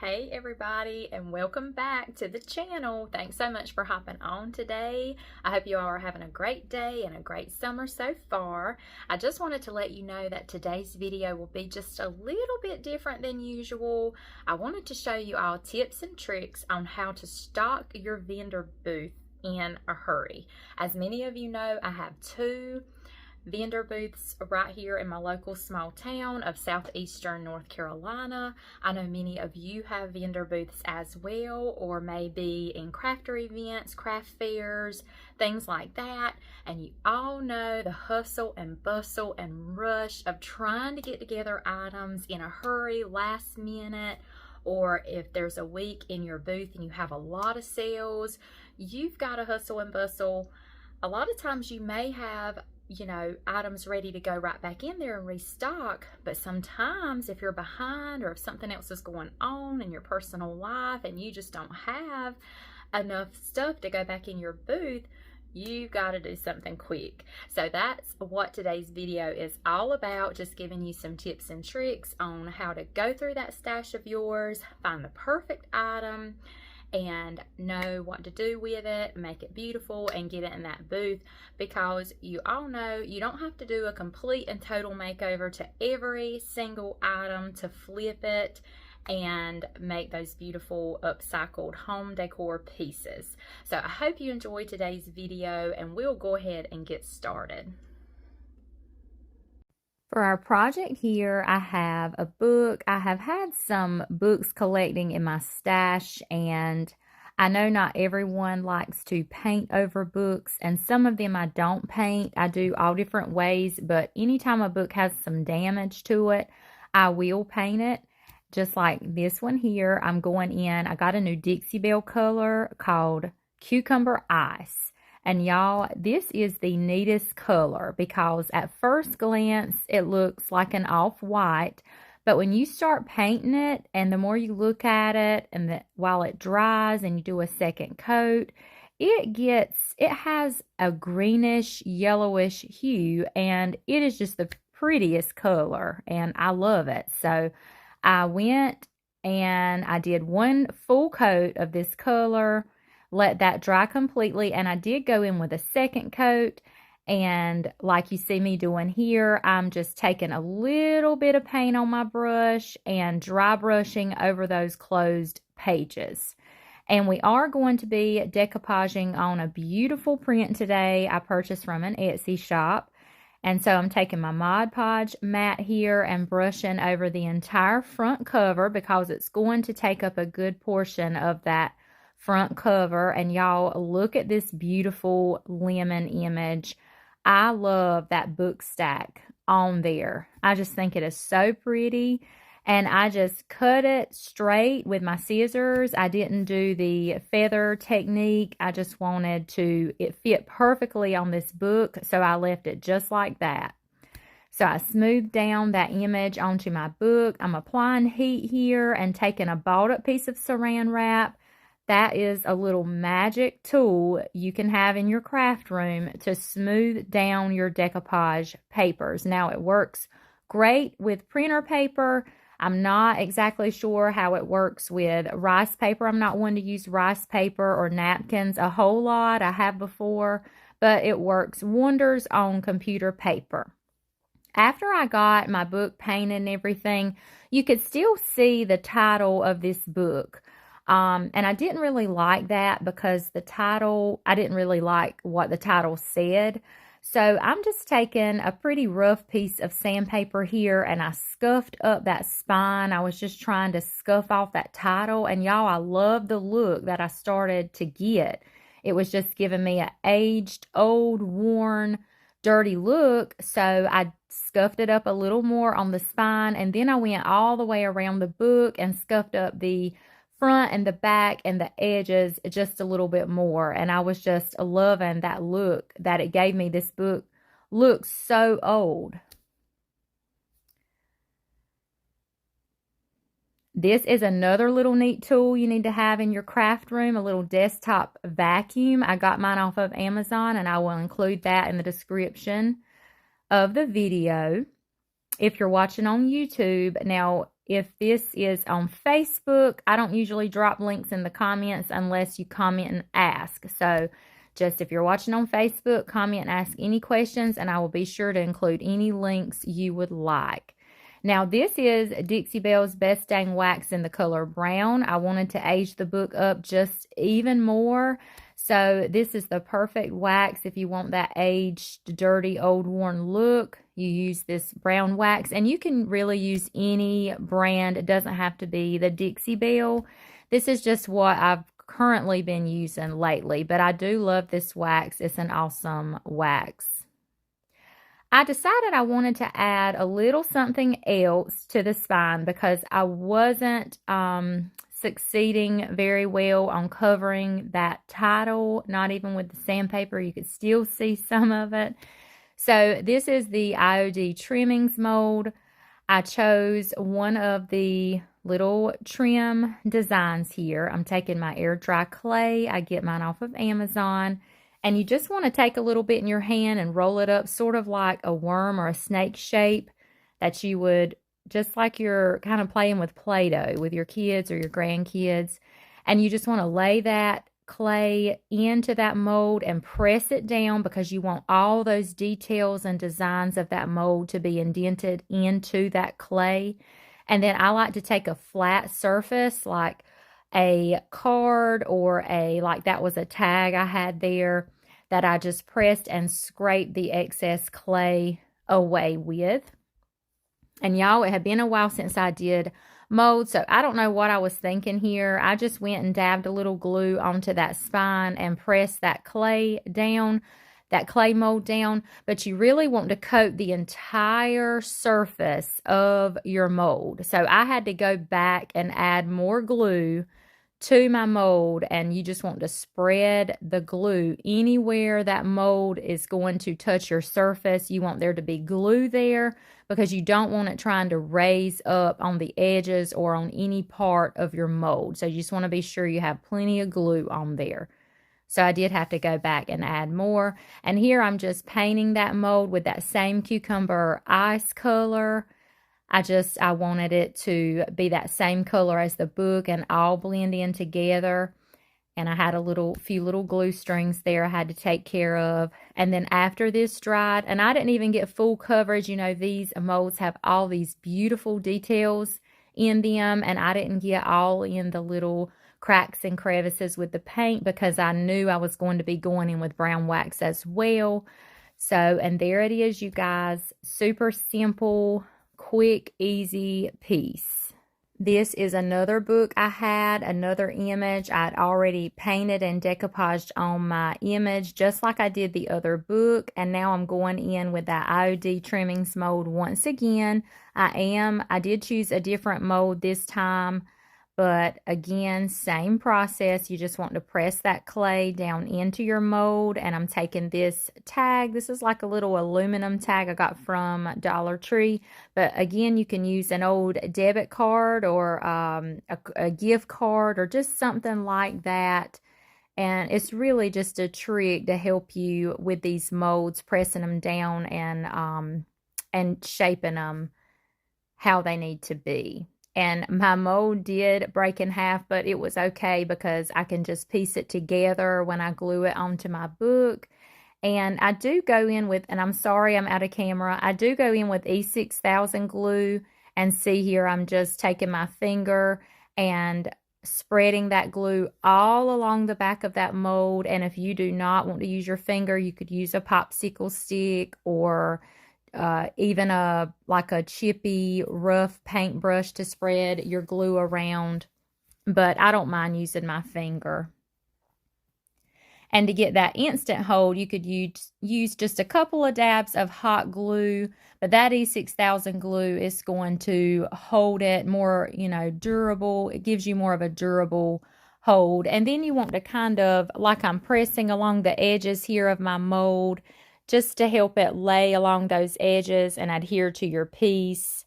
Hey everybody, and welcome back to the channel. Thanks so much for hopping on today. I hope you all are having a great day and a great summer so far. I just wanted to let you know that today's video will be just a little bit different than usual. I wanted to show you all tips and tricks on how to stock your vendor booth in a hurry. As many of you know, I have two vendor booths right here in my local small town of southeastern North Carolina. I know many of you have vendor booths as well, or maybe in crafter events, craft fairs, things like that. And you all know the hustle and bustle and rush of trying to get together items in a hurry, last minute, or if there's a week in your booth and you have a lot of sales, you've got to hustle and bustle. A lot of times you may have items ready to go right back in there and restock, but sometimes if you're behind or if something else is going on in your personal life and you just don't have enough stuff to go back in your booth, you've got to do something quick. So that's what today's video is all about, just giving you some tips and tricks on how to go through that stash of yours, find the perfect item, and know what to do with it, make it beautiful, and get it in that booth, because you all know you don't have to do a complete and total makeover to every single item to flip it and make those beautiful upcycled home decor pieces. So I hope you enjoyed today's video, and we'll go ahead and get started. For our project here, I have a book. I have had some books collecting in my stash, and I know not everyone likes to paint over books, and some of them I don't paint. I do all different ways, but anytime a book has some damage to it, I will paint it. Just like this one here, I'm going in. I got a new Dixie Belle color called Cucumber Ice. And y'all, this is the neatest color because at first glance, it looks like an off-white. But when you start painting it, and the more you look at it, and while it dries and you do a second coat, it has a greenish, yellowish hue, and it is just the prettiest color, and I love it. So I went and I did one full coat of this color, let that dry completely, and I did go in with a second coat, and like you see me doing here, I'm just taking a little bit of paint on my brush and dry brushing over those closed pages. And we are going to be decoupaging on a beautiful print today I purchased from an Etsy shop. And so I'm taking my Mod Podge mat here and brushing over the entire front cover because it's going to take up a good portion of that front cover. And y'all, look at this beautiful lemon image. I love that book stack on there. I just think it is so pretty, and I just cut it straight with my scissors. I didn't do the feather technique. I just wanted it fit perfectly on this book, so I left it just like that. So I smoothed down that image onto my book. I'm applying heat here and taking a balled up piece of saran wrap. That is a little magic tool you can have in your craft room to smooth down your decoupage papers. Now, it works great with printer paper. I'm not exactly sure how it works with rice paper. I'm not one to use rice paper or napkins a whole lot. I have before, but it works wonders on computer paper. After I got my book painted and everything, you could still see the title of this book. And I didn't really like that because I didn't really like what the title said. So I'm just taking a pretty rough piece of sandpaper here, and I scuffed up that spine. I was just trying to scuff off that title, and y'all, I love the look that I started to get. It was just giving me an aged, old, worn, dirty look. So I scuffed it up a little more on the spine, and then I went all the way around the book and scuffed up the front and the back and the edges just a little bit more. And I was just loving that look that it gave me. This book looks so old. This is another little neat tool you need to have in your craft room, a little desktop vacuum. I got mine off of Amazon, and I will include that in the description of the video. If you're watching on YouTube, now if this is on Facebook, I don't usually drop links in the comments unless you comment and ask. So just if you're watching on Facebook, comment and ask any questions, and I will be sure to include any links you would like. Now, this is Dixie Belle's Best Dang Wax in the color brown. I wanted to age the book up just even more. So this is the perfect wax if you want that aged, dirty, old, worn look. You use this brown wax, and you can really use any brand. It doesn't have to be the Dixie Belle. This is just what I've currently been using lately, but I do love this wax. It's an awesome wax. I decided I wanted to add a little something else to the spine because I wasn't succeeding very well on covering that title. Not even with the sandpaper, you could still see some of it. So this is the IOD trimmings mold. I chose one of the little trim designs here. I'm taking my air dry clay. I get mine off of Amazon. And you just want to take a little bit in your hand and roll it up sort of like a worm or a snake shape that you would, just like you're kind of playing with Play-Doh with your kids or your grandkids. And you just want to lay that clay into that mold and press it down because you want all those details and designs of that mold to be indented into that clay. And then I like to take a flat surface like a card or like that was a tag I had there that I just pressed and scraped the excess clay away with. And y'all, it had been a while since I did mold, so I don't know what I was thinking here. I just went and dabbed a little glue onto that spine and pressed that clay down, that clay mold down, but you really want to coat the entire surface of your mold. So I had to go back and add more glue to my mold, and you just want to spread the glue anywhere that mold is going to touch your surface. You want there to be glue there because you don't want it trying to raise up on the edges or on any part of your mold. So you just want to be sure you have plenty of glue on there. So I did have to go back and add more. And here I'm just painting that mold with that same cucumber ice color. I wanted it to be that same color as the book and all blend in together. And I had few little glue strings there I had to take care of. And then after this dried, and I didn't even get full coverage. You know, these molds have all these beautiful details in them, and I didn't get all in the little cracks and crevices with the paint because I knew I was going to be going in with brown wax as well. So, and there it is, you guys. Super simple, quick, easy piece. This is another book I had, another image. I'd already painted and decoupaged on my image just like I did the other book. And now I'm going in with that IOD trimmings mold once again. I did choose a different mold this time. But again, same process. You just want to press that clay down into your mold. And I'm taking this tag. This is like a little aluminum tag I got from Dollar Tree. But again, you can use an old debit card or a gift card or just something like that. And it's really just a trick to help you with these molds, pressing them down and shaping them how they need to be. And my mold did break in half, but it was okay because I can just piece it together when I glue it onto my book. And I do go in with, and I'm sorry I'm out of camera, I do go in with E6000 glue. And see here, I'm just taking my finger and spreading that glue all along the back of that mold. And if you do not want to use your finger, you could use a popsicle stick or even like a chippy rough paintbrush to spread your glue around, but I don't mind using my finger. And to get that instant hold, you could use just a couple of dabs of hot glue, but that E6000 glue is going to hold it more, durable. It gives you more of a durable hold. And then you want to kind of, like I'm pressing along the edges here of my mold, just to help it lay along those edges and adhere to your piece.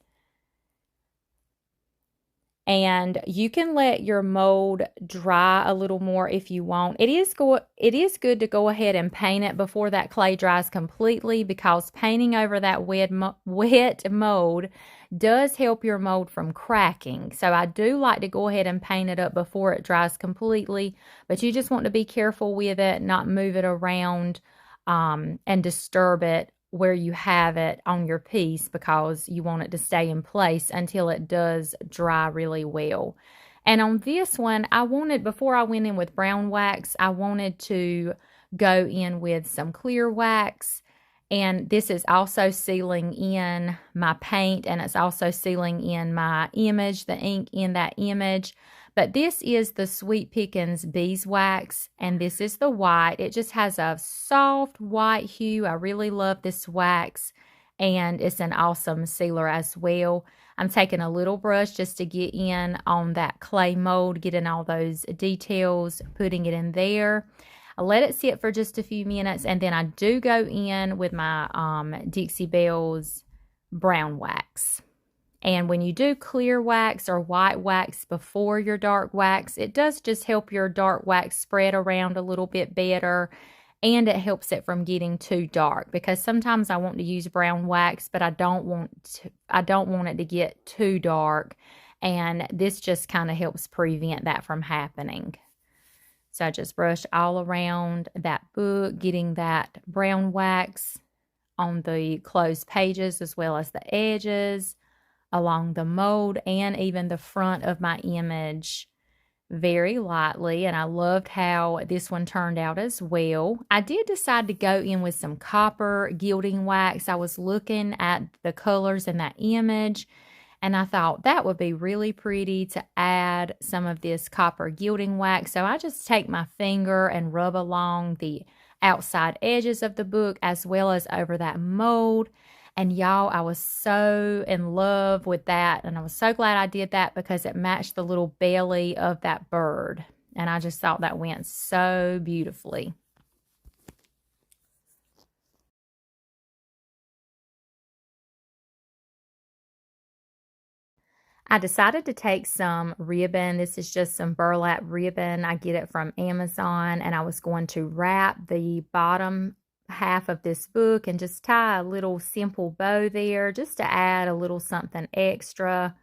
And you can let your mold dry a little more if you want. It is good to go ahead and paint it before that clay dries completely, because painting over that wet mold does help your mold from cracking. So I do like to go ahead and paint it up before it dries completely, but you just want to be careful with it, not move it around and disturb it where you have it on your piece, because you want it to stay in place until it does dry really well. And on this one, before I went in with brown wax, I wanted to go in with some clear wax. And this is also sealing in my paint, and it's also sealing in my image, the ink in that image. But this is the Sweet Pickins beeswax, and this is the white. It just has a soft white hue. I really love this wax, and it's an awesome sealer as well. I'm taking a little brush just to get in on that clay mold, getting all those details, putting it in there. I let it sit for just a few minutes, and then I do go in with my Dixie Belle's brown wax. And when you do clear wax or white wax before your dark wax, it does just help your dark wax spread around a little bit better, and it helps it from getting too dark, because sometimes I want to use brown wax, but I don't want it to get too dark, and this just kind of helps prevent that from happening. So I just brush all around that book, getting that brown wax on the closed pages as well as the edges, along the mold, and even the front of my image very lightly. And I loved how this one turned out as well. I did decide to go in with some copper gilding wax. I was looking at the colors in that image, and I thought that would be really pretty to add some of this copper gilding wax. So I just take my finger and rub along the outside edges of the book as well as over that mold. And y'all, I was so in love with that, and I was so glad I did that, because it matched the little belly of that bird. And I just thought that went so beautifully. I decided to take some ribbon. This is just some burlap ribbon. I get it from Amazon, and I was going to wrap the bottom half of this book and just tie a little simple bow there, just to add a little something extra.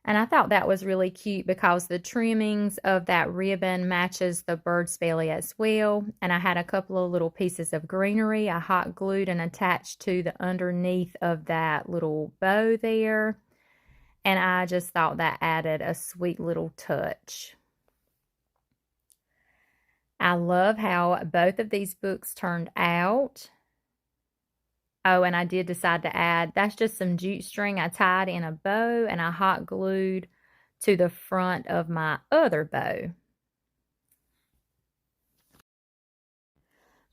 And I thought that was really cute, because the trimmings of that ribbon matches the bird's belly as well. And I had a couple of little pieces of greenery I hot glued and attached to the underneath of that little bow there. And I just thought that added a sweet little touch. I love how both of these books turned out. Oh, and I did decide to add, that's just some jute string I tied in a bow, and I hot glued to the front of my other bow.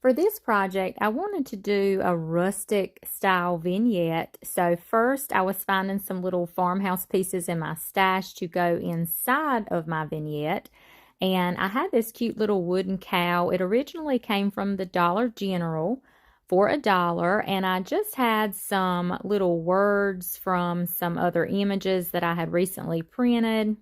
For this project, I wanted to do a rustic style vignette. So first, I was finding some little farmhouse pieces in my stash to go inside of my vignette. And I had this cute little wooden cow. It originally came from the Dollar General for $1, and I just had some little words from some other images that I had recently printed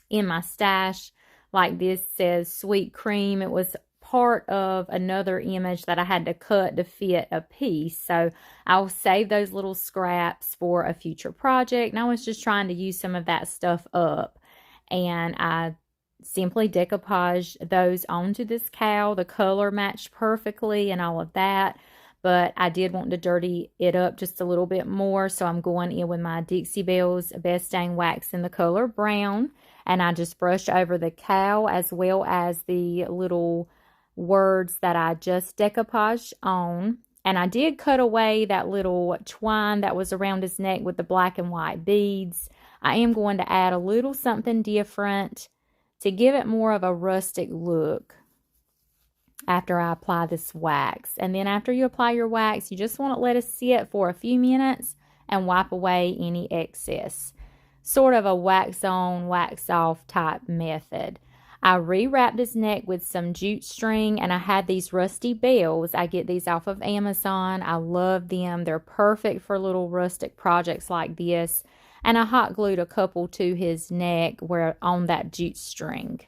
in my stash. Like this says sweet cream. It was part of another image that I had to cut to fit a piece. So I'll save those little scraps for a future project. And I was just trying to use some of that stuff up. And I simply decoupaged those onto this cow. The color matched perfectly and all of that, but I did want to dirty it up just a little bit more, so I'm going in with my Dixie Belle's Best Dang Wax in the color brown, and I just brushed over the cow as well as the little words that I just decoupaged on. And I did cut away that little twine that was around his neck with the black and white beads. I am going to add a little something different to give it more of a rustic look after I apply this wax. And then after you apply your wax, you just want to let it sit for a few minutes and wipe away any excess. Sort of a wax on, wax off type method. I rewrapped his neck with some jute string, and I had these rusty bells. I get these off of Amazon. I love them. They're perfect for little rustic projects like this. and I hot glued a couple to his neck where on that jute string.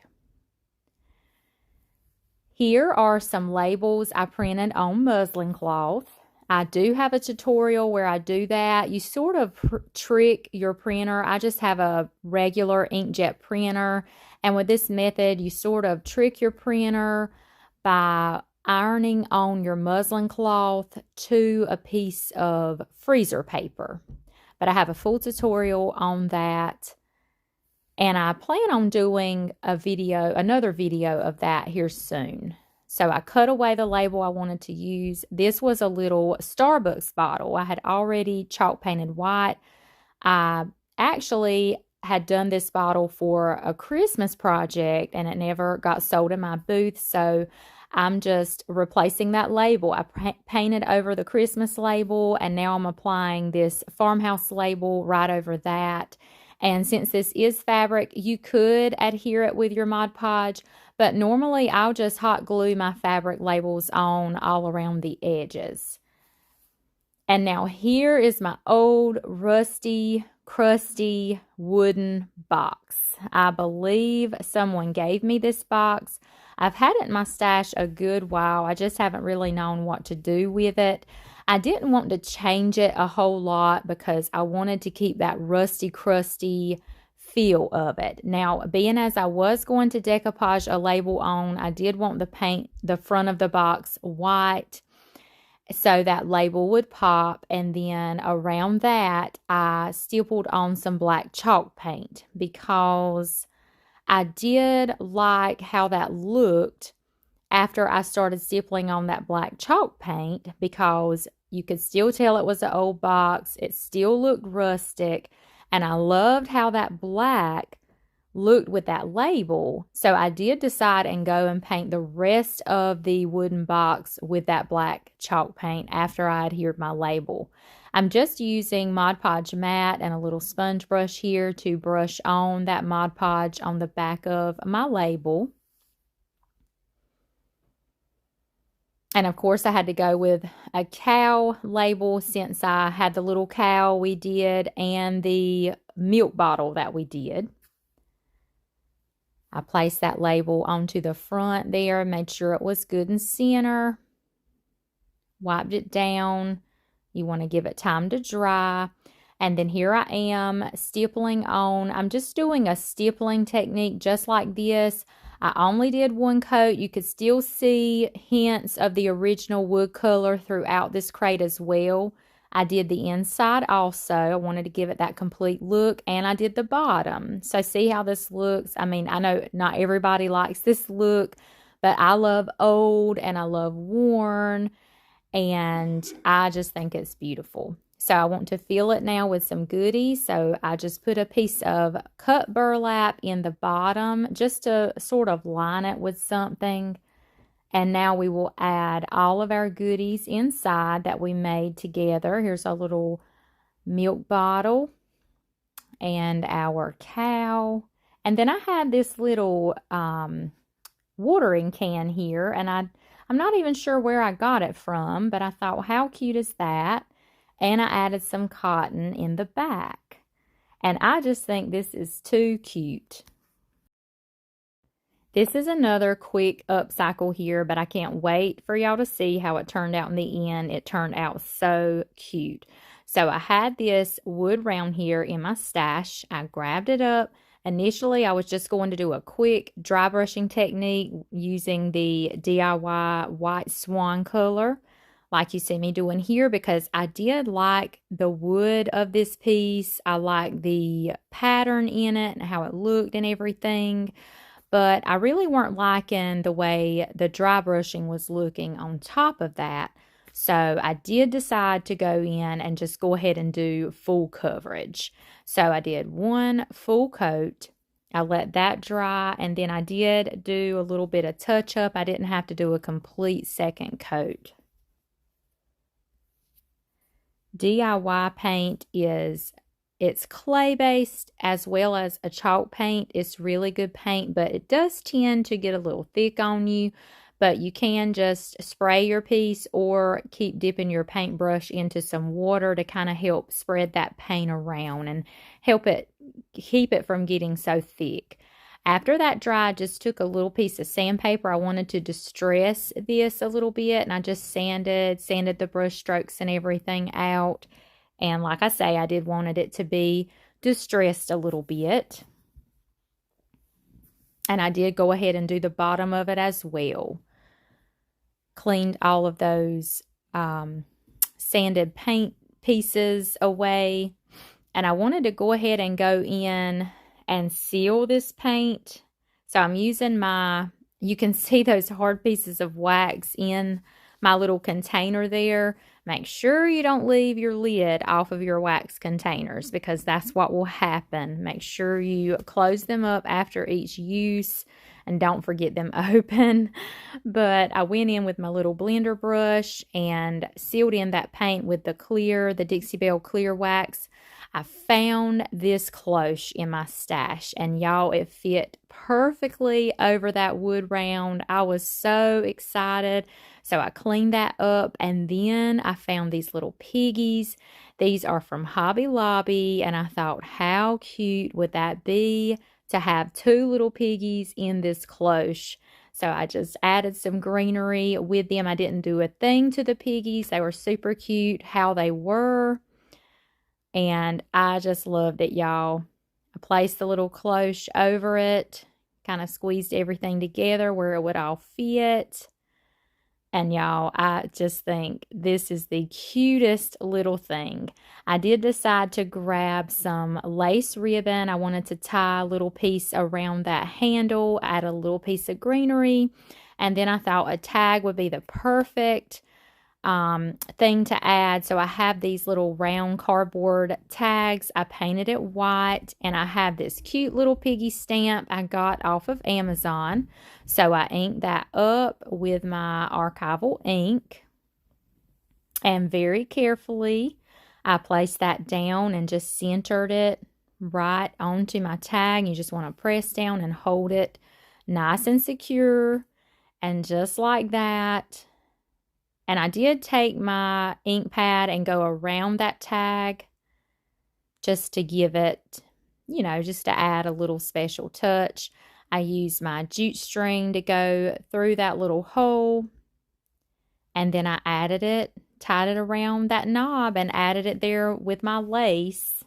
Here are some labels I printed on muslin cloth. I do have a tutorial where I do that. You sort of trick your printer. I just have a regular inkjet printer, and with this method, you sort of trick your printer by ironing on your muslin cloth to a piece of freezer paper. But I have a full tutorial on that, and I plan on doing another video of that here soon. So I cut away the label I wanted to use. This was a little Starbucks bottle. I had already chalk painted white. I actually had done this bottle for a Christmas project, and it never got sold in my booth, so I'm just replacing that label. I painted over the Christmas label, and now I'm applying this farmhouse label right over that. And since this is fabric, you could adhere it with your Mod Podge, but normally I'll just hot glue my fabric labels on all around the edges. And now here is my old rusty, crusty wooden box. I believe someone gave me this box. I've had it in my stash a good while. I just haven't really known what to do with it. I didn't want to change it a whole lot because I wanted to keep that rusty, crusty feel of it. Now, being as I was going to decoupage a label on, I did want to paint the front of the box white so that label would pop, and then around that I stippled on some black chalk paint because I did like how that looked after I started stippling on that black chalk paint, because you could still tell it was an old box. It still looked rustic, and I loved how that black looked with that label. So I did decide and go and paint the rest of the wooden box with that black chalk paint after I adhered my label. I'm just using Mod Podge matte and a little sponge brush here to brush on that Mod Podge on the back of my label. And of course I had to go with a cow label since I had the little cow we did and the milk bottle that we did. I placed that label onto the front there, made sure it was good and center, wiped it down. You want to give it time to dry. And then here I am stippling on. I'm just doing a stippling technique just like this. I only did one coat. You could still see hints of the original wood color throughout this crate as well. I did the inside also. I wanted to give it that complete look, and I did the bottom. So see how this looks? I mean, I know not everybody likes this look, but I love old and I love worn, and I just think it's beautiful. So I want to fill it now with some goodies. So I just put a piece of cut burlap in the bottom just to sort of line it with something. And now we will add all of our goodies inside that we made together. Here's a little milk bottle and our cow. And then I had this little watering can here, and I'm not even sure where I got it from, but I thought, well, how cute is that? And I added some cotton in the back. And I just think this is too cute. This is another quick upcycle here, but I can't wait for y'all to see how it turned out in the end. It turned out so cute. So I had this wood round here in my stash. I grabbed it up. Initially, I was just going to do a quick dry brushing technique using the DIY white swan color, like you see me doing here, because I did like the wood of this piece. I like the pattern in it and how it looked and everything. But I really weren't liking the way the dry brushing was looking on top of that. So I did decide to go in and just go ahead and do full coverage. So I did one full coat. I let that dry, and then I did do a little bit of touch up. I didn't have to do a complete second coat. DIY paint it's clay-based as well as a chalk paint. It's really good paint, but it does tend to get a little thick on you. but you can just spray your piece or keep dipping your paintbrush into some water to kind of help spread that paint around and help it keep it from getting so thick. After that dried, I just took a little piece of sandpaper. I wanted to distress this a little bit, and I just sanded the brush strokes and everything out. And like I say, I did wanted it to be distressed a little bit. And I did go ahead and do the bottom of it as well. Cleaned all of those sanded paint pieces away. And I wanted to go ahead and go in and seal this paint. So I'm using you can see those hard pieces of wax in my little container there. Make sure you don't leave your lid off of your wax containers, because that's what will happen. Make sure you close them up after each use and don't forget them open. But I went in with my little blender brush and sealed in that paint with the Dixie Belle clear wax. I found this cloche in my stash, and y'all, it fit perfectly over that wood round. I was so excited. So I cleaned that up, and then I found these little piggies. These are from Hobby Lobby, and I thought, how cute would that be to have two little piggies in this cloche? So I just added some greenery with them. I didn't do a thing to the piggies. They were super cute how they were. And I just loved it, y'all. I placed the little cloche over it, kind of squeezed everything together where it would all fit. And y'all, I just think this is the cutest little thing. I did decide to grab some lace ribbon. I wanted to tie a little piece around that handle, add a little piece of greenery. And then I thought a tag would be the perfect thing to add. So I have these little round cardboard tags. I painted it white, and I have this cute little piggy stamp I got off of Amazon. So I inked that up with my archival ink, and very carefully I placed that down and just centered it right onto my tag. You just want to press down and hold it nice and secure, and just like that. And I did take my ink pad and go around that tag just to give it, just to add a little special touch. I used my jute string to go through that little hole. And then I tied it around that knob and added it there with my lace.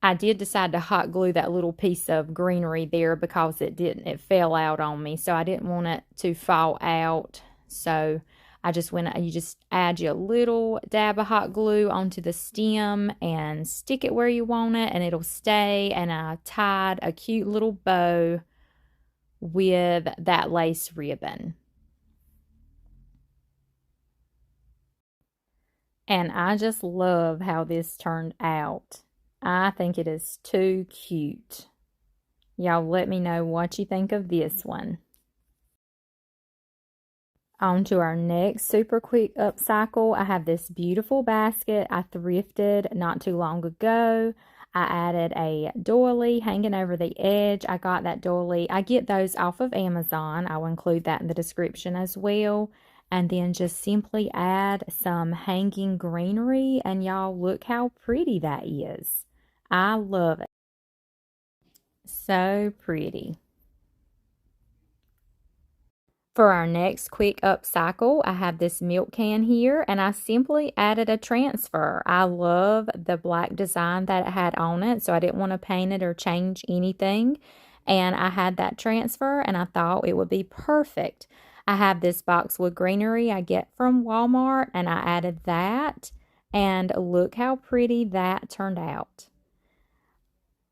I did decide to hot glue that little piece of greenery there because it fell out on me. So I didn't want it to fall out. So you just add your little dab of hot glue onto the stem and stick it where you want it, and it'll stay. And I tied a cute little bow with that lace ribbon. And I just love how this turned out. I think it is too cute. Y'all let me know what you think of this one. On to our next super quick upcycle. I have this beautiful basket I thrifted not too long ago. I added a doily hanging over the edge. I got that doily. I get those off of Amazon. I will include that in the description as well. And then just simply add some hanging greenery. And y'all, look how pretty that is. I love it. So pretty. For our next quick upcycle, I have this milk can here, and I simply added a transfer. I love the black design that it had on it, so I didn't want to paint it or change anything. And I had that transfer, and I thought it would be perfect. I have this boxwood greenery I get from Walmart, and I added that. And look how pretty that turned out.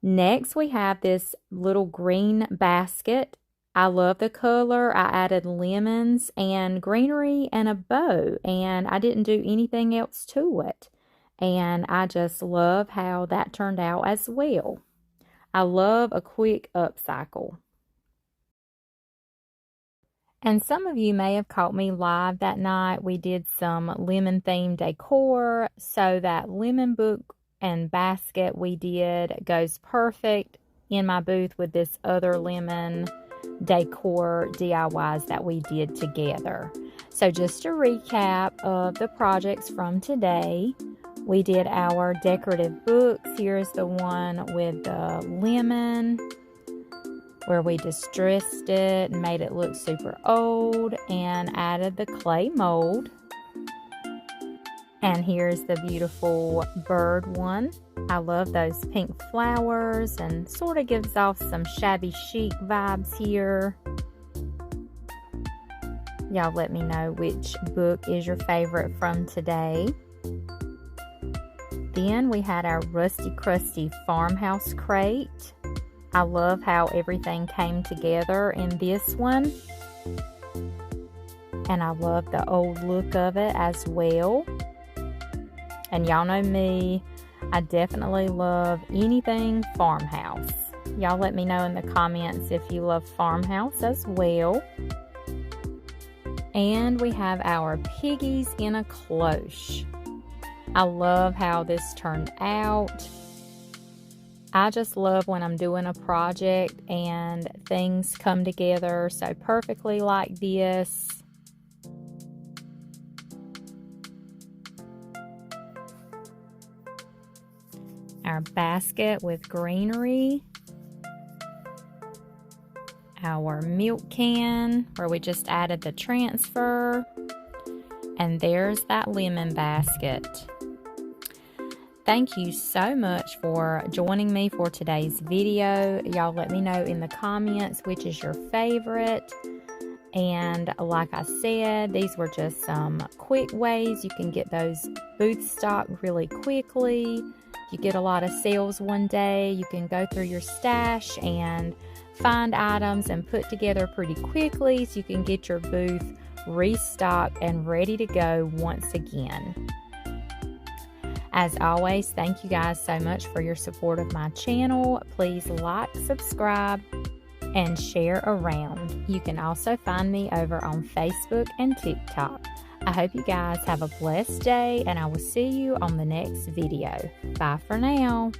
Next, we have this little green basket. I love the color. I added lemons and greenery and a bow, and I didn't do anything else to it. And I just love how that turned out as well. I love a quick upcycle. And some of you may have caught me live that night. We did some lemon themed decor. So that lemon book and basket we did goes perfect in my booth with this other lemon decor DIYs that we did together. So just a recap of the projects from today. We did our decorative books. Here's the one with the lemon, where we distressed it and made it look super old and added the clay mold. And here's the beautiful bird one. I love those pink flowers and sort of gives off some shabby chic vibes here. Y'all let me know which book is your favorite from today. Then we had our Rusty Crusty farmhouse crate. I love how everything came together in this one. And I love the old look of it as well. And y'all know me, I definitely love anything farmhouse. Y'all let me know in the comments if you love farmhouse as well. And we have our piggies in a cloche. I love how this turned out. I just love when I'm doing a project and things come together so perfectly like this. Our basket with greenery. Our milk can where we just added the transfer. And there's that lemon basket. Thank you so much for joining me for today's video. Y'all let me know in the comments which is your favorite. And like I said, these were just some quick ways you can get those booth stock really quickly. You get a lot of sales one day, you can go through your stash and find items and put together pretty quickly so you can get your booth restocked and ready to go once again. As always, thank you guys so much for your support of my channel. Please like, subscribe, and share around. You can also find me over on Facebook and TikTok. I hope you guys have a blessed day, and I will see you on the next video. Bye for now.